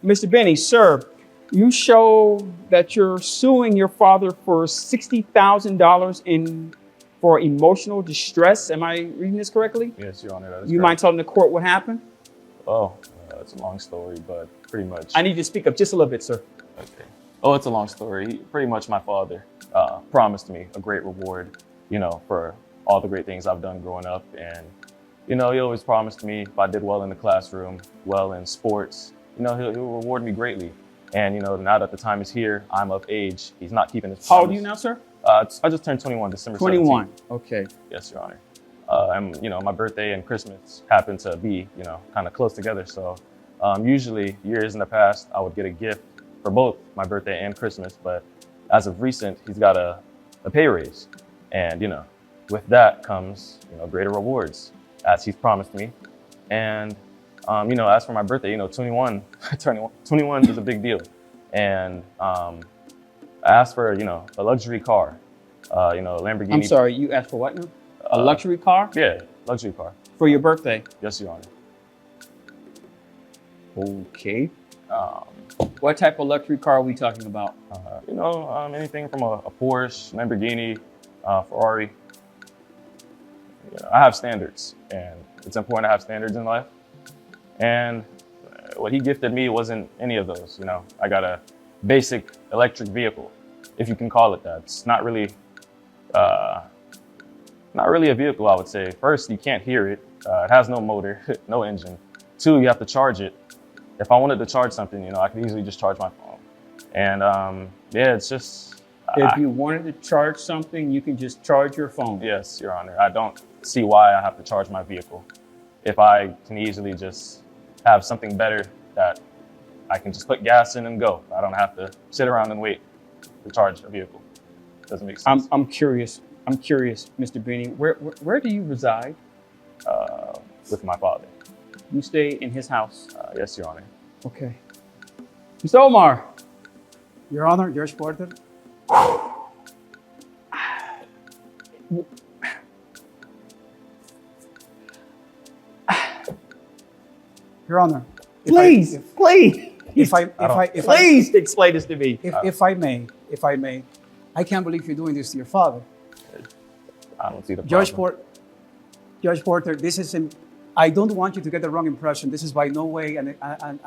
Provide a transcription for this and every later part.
Mr. Benny, sir, you show that you're suing your father for $60,000 in for emotional distress. Am I reading this correctly? Yes, Your Honor, that is You correct. mind telling the court what happened? Oh, it's a long story, but pretty much. I need you to speak up just a little bit, sir. Okay. Oh, it's a long story. Pretty much my father promised me a great reward, for all the great things I've done growing up. And, he always promised me if I did well in the classroom, well in sports, he'll reward me greatly. And, now that the time is here, I'm of age. He's not keeping his promise. How old are you now, sir? I just turned 21 December 21. 17th. Okay. Yes, Your Honor. And, my birthday and Christmas happen to be, kind of close together. So usually years in the past, I would get a gift for both my birthday and Christmas. But as of recent, he's got a pay raise. And, with that comes, greater rewards, as he's promised me. And, as for my birthday, 21, turning 21 is a big deal. And I asked for, a luxury car, Lamborghini. I'm sorry, you asked for what now? A luxury car? Yeah, luxury car. For your birthday? Yes, Your Honor. Okay. What type of luxury car are we talking about? Anything from a Porsche, Lamborghini, Ferrari. I have standards, and it's important to have standards in life. And what he gifted me wasn't any of those. I got a basic electric vehicle, if you can call it that. It's not really a vehicle, I would say. First, you can't hear it. It has no motor, no engine. Two, you have to charge it. If I wanted to charge something, I could easily just charge my phone. And it's just. If you wanted to charge something, you can just charge your phone. Yes, Your Honor. I don't see why I have to charge my vehicle. If I can easily just have something better that I can just put gas in and go. I don't have to sit around and wait to charge a vehicle. Doesn't make sense. I'm curious, Mr. Benny. Where do you reside? With my father. You stay in his house. Yes, Your Honor. Okay. Mr. Omar. Your Honor, George Porter. Your Honor, Please explain this to me. If I may, I can't believe you're doing this to your father. I don't see the problem. Judge Porter, this isn't. I don't want you to get the wrong impression. This is by no way an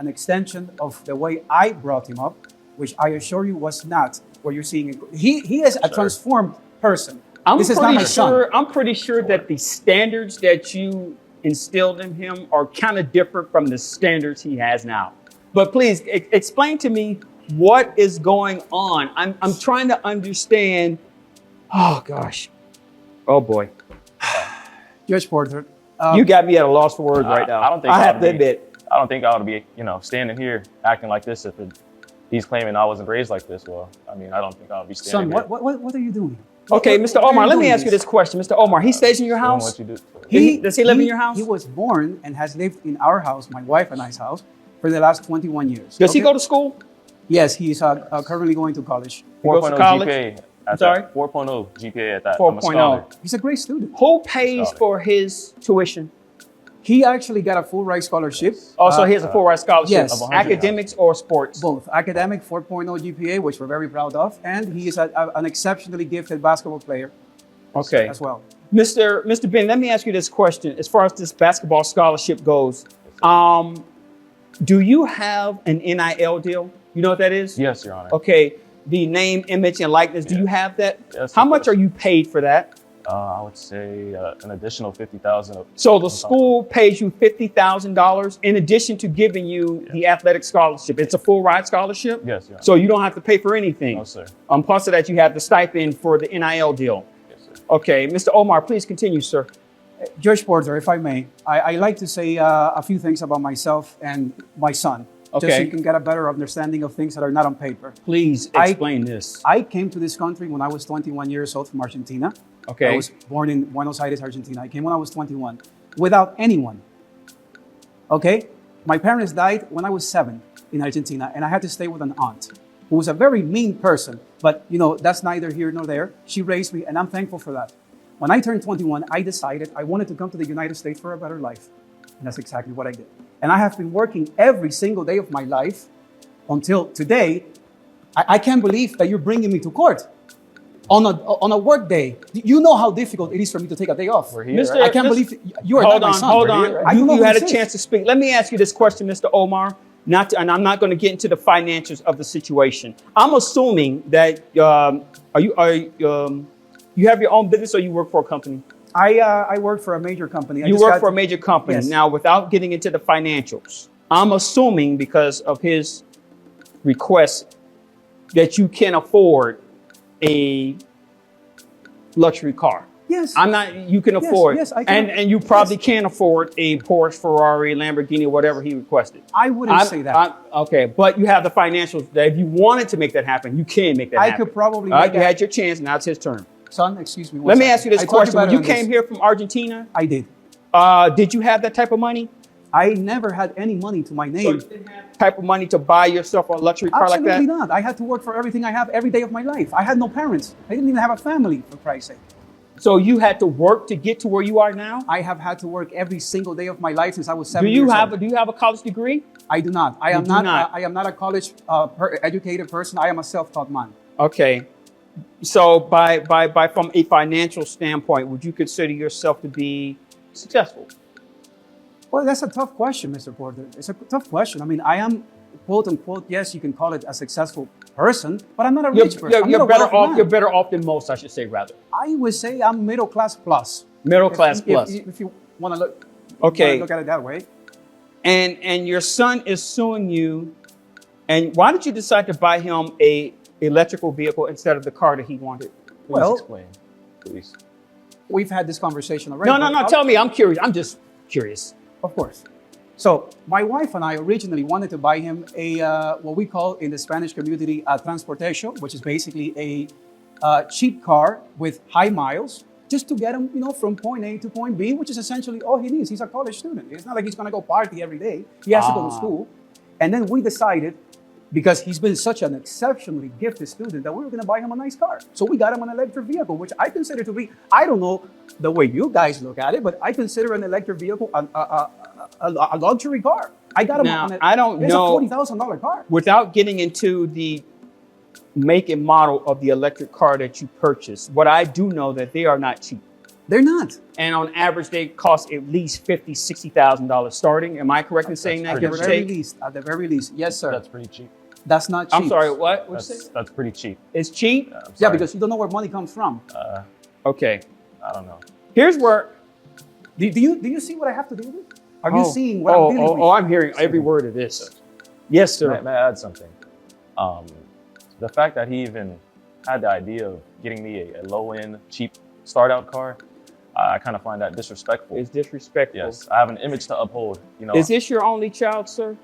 extension of the way I brought him up, which I assure you was not what you're seeing. He is a transformed person. This is not my son. I'm pretty sure that the standards that you instilled in him are kind of different from the standards he has now. But please explain to me what is going on. I'm trying to understand. Oh gosh. Oh boy. Judge Porter. You got me at a loss for words right now. I have to admit. I don't think I ought to be, standing here acting like this if he's claiming I wasn't raised like this. Well, I don't think I would be standing Son, here. what are you doing? Okay, Mr. Omar, let me ask you this question. Mr. Omar, he stays in your house? What you do. Does he live in your house? He was born and has lived in our house, my wife and I's house, for the last 21 years. Does he go to school? Yes, he's currently going to college. 4.0 college? GPA. I'm sorry? 4.0 GPA at that. 4.0. He's a great student. Who pays for his tuition? He actually got a full ride scholarship. Also, he has a full ride scholarship. Yes. Of academics or sports? Both. Academic 4.0 GPA, which we're very proud of, and he is an exceptionally gifted basketball player. Okay. As well. Mr. Ben, let me ask you this question. As far as this basketball scholarship goes, do you have an NIL deal? You know what that is? Yes, Your Honor. Okay. The name, image, and likeness. Do you have that? Yes, How much are you paid for that? I would say an additional $50,000. So the school pays you $50,000 in addition to giving you the athletic scholarship. It's a full ride scholarship? Yes, Your Honor. So you don't have to pay for anything? No, sir. Plus of that, you have the stipend for the NIL deal. Yes, sir. Okay. Mr. Omar, please continue, sir. Judge Porter, if I may, I like to say a few things about myself and my son. Okay. Just so you can get a better understanding of things that are not on paper. Please explain this. I came to this country when I was 21 years old from Argentina. Okay. I was born in Buenos Aires, Argentina. I came when I was 21 without anyone. Okay? My parents died when I was 7 in Argentina, and I had to stay with an aunt who was a very mean person. But, that's neither here nor there. She raised me, and I'm thankful for that. When I turned 21, I decided I wanted to come to the United States for a better life. And that's exactly what I did. And I have been working every single day of my life until today, I can't believe that you're bringing me to court on a work day. You know how difficult it is for me to take a day off. We're here, Mr. right? I can't believe you are Hold not my on, son. hold We're on. here. I don't know You who had a this chance is. to speak. Let me ask you this question, Mr. Omar. And I'm not going to get into the financials of the situation. I'm assuming that you have your own business or you work for a company? I work for a major company. You work for a major company. Yes. Now, without getting into the financials, I'm assuming because of his request that you can afford a luxury car. Yes. I'm not, you can afford, yes, I can. and you probably can afford a Porsche, Ferrari, Lamborghini, whatever he requested. I wouldn't say that. Okay, but you have the financials that if you wanted to make that happen, you can make that I happen. could probably All right, make you that- had your chance, now it's his turn. Son, excuse me. Let me ask you this I talked question. about When it you on came this. here from Argentina, I did. did you have that type of money? I never had any money to my So name. you didn't have type of money to buy yourself a luxury car like that? Absolutely not. I had to work for everything I have every day of my life. I had no parents. I didn't even have a family, for Christ's sake. So you had to work to get to where you are now? I have had to work every single day of my life since I was 7 Do years you have old. do you have a college degree? I do not. I am do not. not. I am not a college educated person. I am a self-taught man. Okay. So by from a financial standpoint, would you consider yourself to be successful? Well, that's a tough question, Mr. Porter. It's a tough question. I mean, I am, quote unquote, yes, you can call it a successful person, but I'm not a rich person. I'm not a wealthy man. You're better off than most, I should say, rather. I would say I'm middle class plus. Middle class plus. If you want to look, Okay. look at it that way. And your son is suing you. And why did you decide to buy him a electrical vehicle instead of the car that he wanted? Please Well- explain, please. We've had this conversation already. No, no, but no. Tell me. I'm curious. I'm just curious. Of course. So my wife and I originally wanted to buy him a what we call in the Spanish community a transportation, which is basically a cheap car with high miles, just to get him, from point A to point B, which is essentially all he needs. He's a college student. It's not like he's going to go party every day. He has to go to school. And then we decided, because he's been such an exceptionally gifted student, that we were going to buy him a nice car. So we got him an electric vehicle, which I consider to be, I don't know the way you guys look at it, but I consider an electric vehicle a luxury car. I got him Now, on it. I don't It's know- a $40,000 car. Without getting into the make and model of the electric car that you purchased, what I do know that they are not cheap. They're not. And on average, they cost at least $50,000, $60,000 starting. Am I correct in saying that? At Give the or very take? least. At the very least. Yes, sir. That's pretty cheap. That's not cheap. I'm sorry, what? What'd you say? That's pretty cheap. It's cheap? I'm Yeah, sorry. because you don't know where money comes from. Okay. I don't know. Here's where. Do you see what I have to deal with? Are you seeing what I'm dealing with? I'm hearing every word of this. Yes, sir. May I add something? The fact that he even had the idea of getting me a low-end, cheap start-out car, I kind of find that disrespectful. It's disrespectful. Yes, I have an image to uphold. Is this your only child, sir?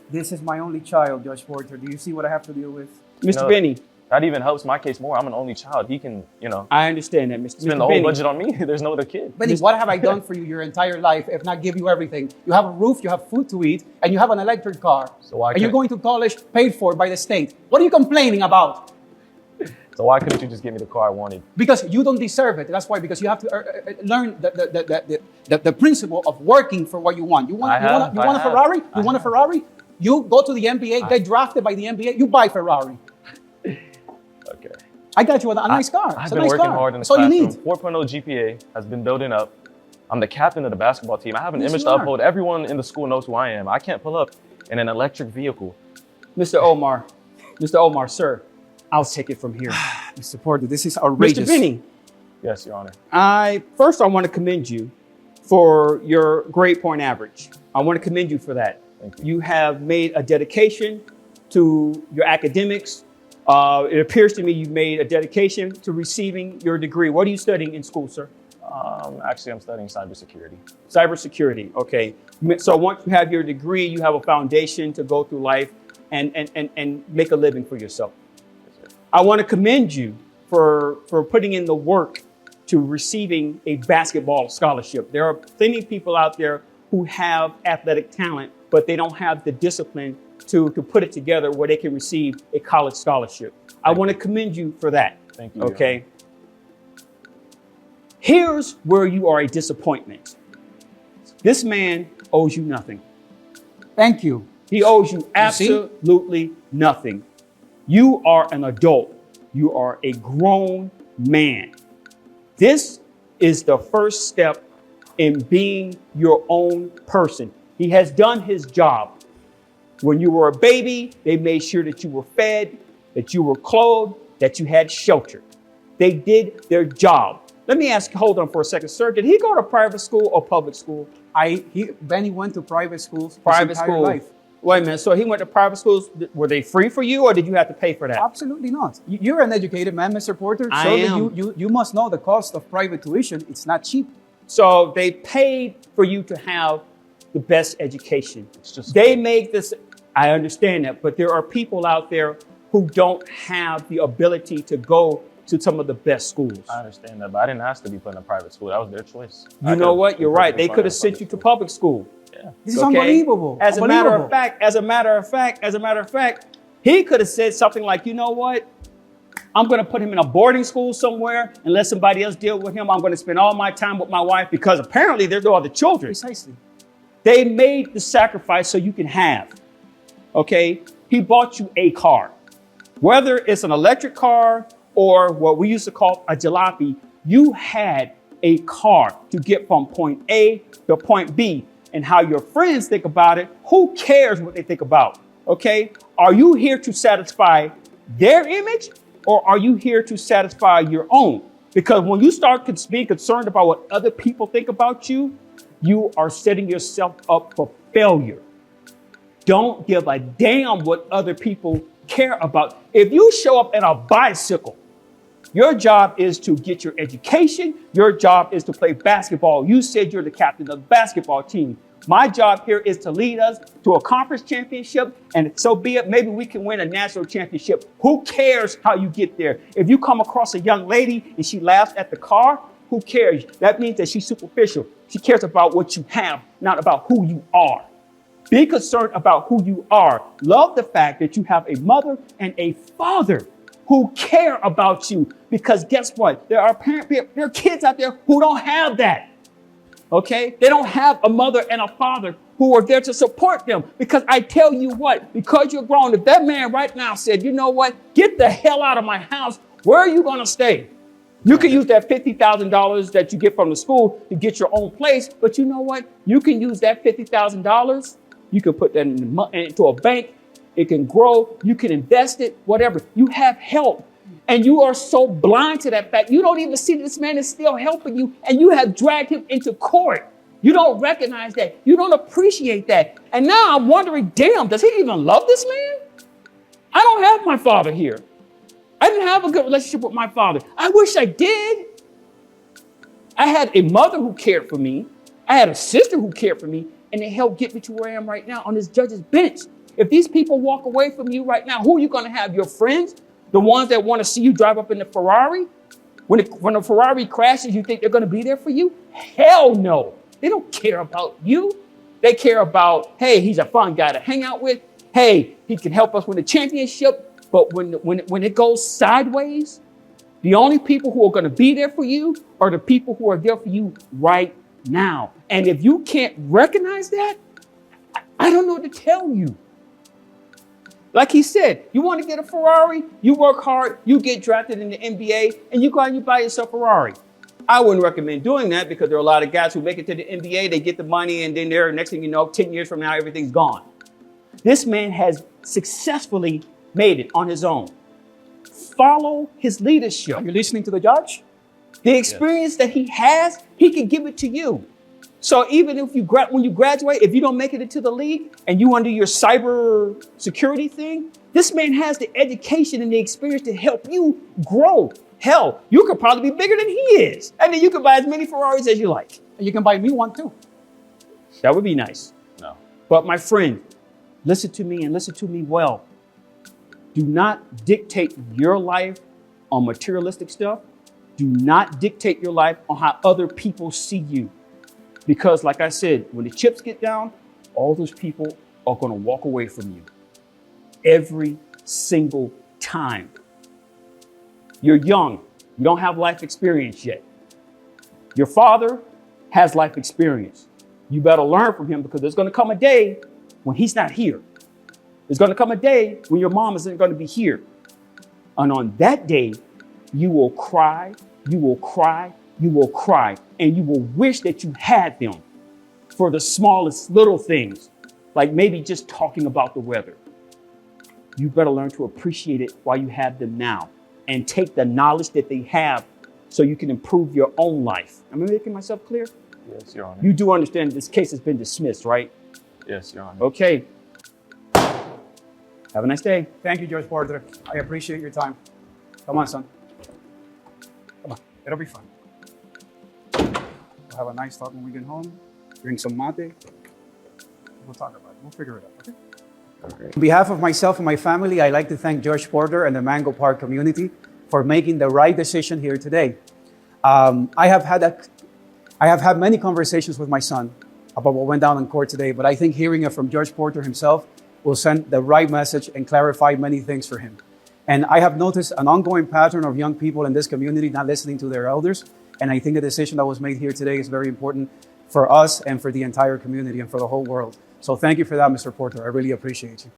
This is my only child, Judge Porter. Do you see what I have to deal with? Mr. Benny, that even helps my case more. I'm an only child. He can, I understand that, Mr. spend the whole budget on me. There's no other kid. Benny, what have I done for you your entire life if not give you everything? You have a roof, you have food to eat, and you have an electric car. So why and you're can't- going to college paid for by the state. What are you complaining about? So why couldn't you just give me the car I wanted? Because you don't deserve it. That's why. Because you have to learn the principle of working for what you want. You want a Ferrari? You want a Ferrari? You go to the NBA, get drafted by the NBA, you buy Ferrari. Okay. I got you a nice car. I've It's a been nice working car. hard in the That's all you classroom. need. 4.0 GPA has been building up. I'm the captain of the basketball team. I have an Yes, image you to are. uphold. Everyone in the school knows who I am. I can't pull up in an electric vehicle. Mr. Omar, sir, I'll take it from here. Mr. Porter, this is outrageous. Mr. Benny, Yes, Your Honor. I want to commend you for your grade point average. I want to commend you for that. Thank you. You have made a dedication to your academics. It appears to me you've made a dedication to receiving your degree. What are you studying in school, sir? Actually, I'm studying cybersecurity. Cybersecurity, okay. So once you have your degree, you have a foundation to go through life and make a living for yourself. Yes, sir. I want to commend you for putting in the work to receiving a basketball scholarship. There are plenty of people out there who have athletic talent, but they don't have the discipline to put it together where they can receive a college scholarship. I want to commend you for that. Thank you. Your Okay. Here's where you are a disappointment. This man owes you nothing. Thank you. He owes you see? absolutely nothing. You are an adult. You are a grown man. This is the first step in being your own person. He has done his job. When you were a baby, they made sure that you were fed, that you were clothed, that you had shelter. They did their job. Let me ask, hold on for a second, sir. Did he go to private school or public school? Benny went to private schools Private his entire school. life. Wait a minute. So he went to private schools. Were they free for you, or did you have to pay for that? Absolutely not. You're an educated man, Mr. Porter. I Surely am. you must know the cost of private tuition. It's not cheap. So they paid for you to have the best education. just- They make this, I understand that, but there are people out there who don't have the ability to go to some of the best schools. I understand that, but I didn't ask to be put in a private school. That was their choice. You know what? You're right. They could have sent you to public school. Yeah. This is Okay? unbelievable. As a matter Unbelievable. of fact, he could have said something like, you know what? I'm going to put him in a boarding school somewhere and let somebody else deal with him. I'm going to spend all my time with my wife, because apparently there's no other children. Precisely. They made the sacrifice so you can have. Okay? He bought you a car. Whether it's an electric car or what we used to call a jalopy, you had a car to get from point A to point B. And how your friends think about it, who cares what they think about? Okay? Are you here to satisfy their image, or are you here to satisfy your own? Because when you start being concerned about what other people think about you, you are setting yourself up for failure. Don't give a damn what other people care about. If you show up in a bicycle, your job is to get your education. Your job is to play basketball. You said you're the captain of the basketball team. My job here is to lead us to a conference championship, and so be it. Maybe we can win a national championship. Who cares how you get there? If you come across a young lady and she laughs at the car, who cares? That means that she's superficial. She cares about what you have, not about who you are. Be concerned about who you are. Love the fact that you have a mother and a father who care about you, because guess what? There are kids out there who don't have that. Okay? They don't have a mother and a father who are there to support them. Because I tell you what, because you're grown, if that man right now said, you know what, get the hell out of my house, where are you going to stay? You can use that $50,000 that you get from the school to get your own place. But you know what? You can use that $50,000. You can put that into a bank. It can grow. You can invest it, whatever. You have help. And you are so blind to that fact. You don't even see that this man is still helping you, and you have dragged him into court. You don't recognize that. You don't appreciate that. And now I'm wondering, damn, does he even love this man? I don't have my father here. I didn't have a good relationship with my father. I wish I did. I had a mother who cared for me. I had a sister who cared for me, and they helped get me to where I am right now on this judge's bench. If these people walk away from you right now, who are you going to have? Your friends? The ones that want to see you drive up in the Ferrari? When a Ferrari crashes, you think they're going to be there for you? Hell no. They don't care about you. They care about, hey, he's a fun guy to hang out with. Hey, he can help us win the championship. But when it goes sideways, the only people who are going to be there for you are the people who are there for you right now. And if you can't recognize that, I don't know what to tell you. Like he said, you want to get a Ferrari, you work hard, you get drafted in the NBA, and you go out and you buy yourself a Ferrari. I wouldn't recommend doing that, because there are a lot of guys who make it to the NBA, they get the money, and then next thing you know, 10 years from now, everything's gone. This man has successfully made it on his own. Follow his leadership. Are you listening to the judge? The experience that he has, he can give it to you. So even if when you graduate, if you don't make it into the league and you under your cyber security thing, this man has the education and the experience to help you grow. Hell, you could probably be bigger than he is. And then you can buy as many Ferraris as you like. And you can buy me one too. That would be nice. No. But my friend, listen to me and listen to me well. Do not dictate your life on materialistic stuff. Do not dictate your life on how other people see you. Because like I said, when the chips get down, all those people are going to walk away from you. Every single time. You're young. You don't have life experience yet. Your father has life experience. You better learn from him, because there's going to come a day when he's not here. There's going to come a day when your mom isn't going to be here. And on that day, you will cry, you will cry, you will cry, and you will wish that you had them for the smallest little things, like maybe just talking about the weather. You better learn to appreciate it while you have them now and take the knowledge that they have so you can improve your own life. Am I making myself clear? Yes, Your Honor. You do understand this case has been dismissed, right? Yes, Your Honor. Okay. Have a nice day. Thank you, Judge Porter. I appreciate your time. Come on, son. Come on. It'll be fun. We'll have a nice talk when we get home. Drink some mate. We'll talk about it. We'll figure it out, okay? On behalf of myself and my family, I'd like to thank Judge Porter and the Mango Park community for making the right decision here today. I have had many conversations with my son about what went down in court today, but I think hearing it from Judge Porter himself will send the right message and clarify many things for him. And I have noticed an ongoing pattern of young people in this community not listening to their elders. And I think the decision that was made here today is very important for us and for the entire community and for the whole world. So thank you for that, Mr. Porter. I really appreciate you.